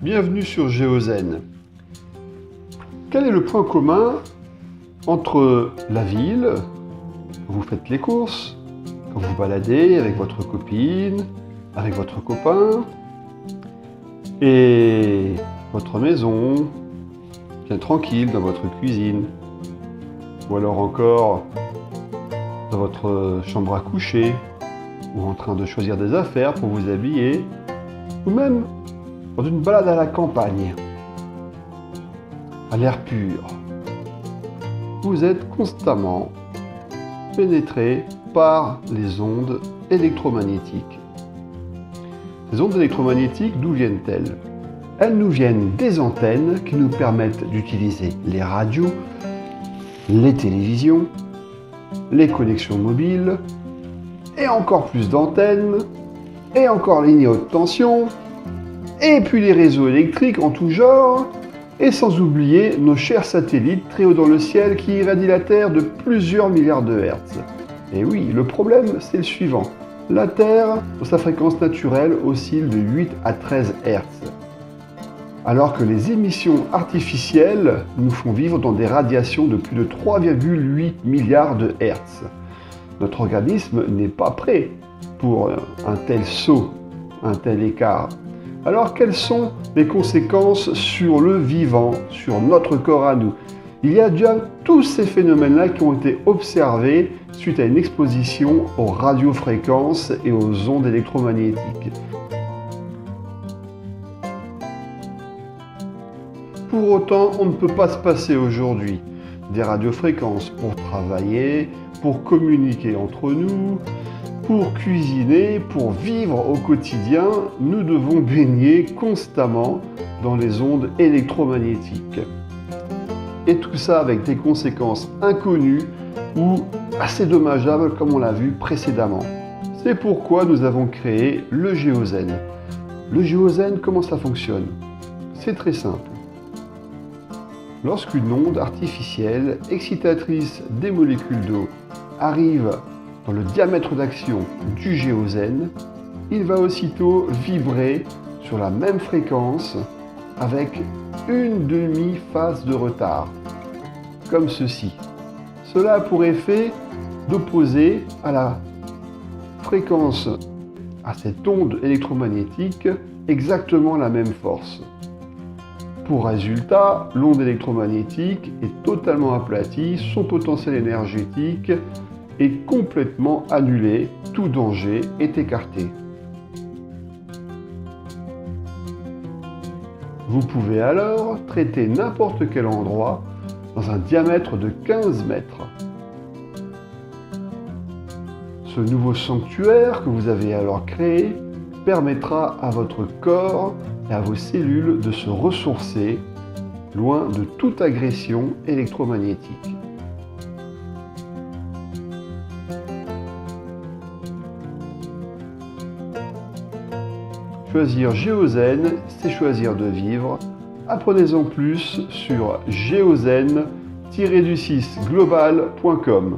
Bienvenue sur Géozen. Quel est le point commun entre la ville, quand vous faites les courses, quand vous baladez avec votre copine, avec votre copain, et votre maison, bien tranquille dans votre cuisine, ou alors encore dans votre chambre à coucher, ou en train de choisir des affaires pour vous habiller, ou même dans une balade à la campagne, à l'air pur. Vous êtes constamment pénétré par les ondes électromagnétiques. Ces ondes électromagnétiques, d'où viennent-elles? Elles nous viennent des antennes qui nous permettent d'utiliser les radios, les télévisions, les connexions mobiles, et encore plus d'antennes, et encore lignes haute tension, et puis les réseaux électriques en tout genre, et sans oublier nos chers satellites très haut dans le ciel qui irradient la Terre de plusieurs milliards de hertz. Et oui, le problème, c'est le suivant. La Terre, dans sa fréquence naturelle, oscille de 8 à 13 hertz. Alors que les émissions artificielles nous font vivre dans des radiations de plus de 3,8 milliards de hertz. Notre organisme n'est pas prêt pour un tel saut, un tel écart. Alors, quelles sont les conséquences sur le vivant, sur notre corps à nous? Il y a déjà tous ces phénomènes-là qui ont été observés suite à une exposition aux radiofréquences et aux ondes électromagnétiques. Pour autant, on ne peut pas se passer aujourd'hui des radiofréquences pour travailler, pour communiquer entre nous, pour cuisiner, pour vivre au quotidien. Nous devons baigner constamment dans les ondes électromagnétiques. Et tout ça avec des conséquences inconnues ou assez dommageables comme on l'a vu précédemment. C'est pourquoi nous avons créé le Géozen. Le Géozen, comment ça fonctionne? C'est très simple. Lorsqu'une onde artificielle excitatrice des molécules d'eau arrive dans le diamètre d'action du géozen, il va aussitôt vibrer sur la même fréquence avec une demi-phase de retard, comme ceci. Cela a pour effet d'opposer à la fréquence, à cette onde électromagnétique, exactement la même force. Pour résultat, l'onde électromagnétique est totalement aplatie, son potentiel énergétique est complètement annulé, tout danger est écarté. Vous pouvez alors traiter n'importe quel endroit dans un diamètre de 15 mètres. Ce nouveau sanctuaire que vous avez alors créé permettra à votre corps et à vos cellules de se ressourcer loin de toute agression électromagnétique. Choisir Géozen, c'est choisir de vivre. Apprenez-en plus sur géozen-global.com.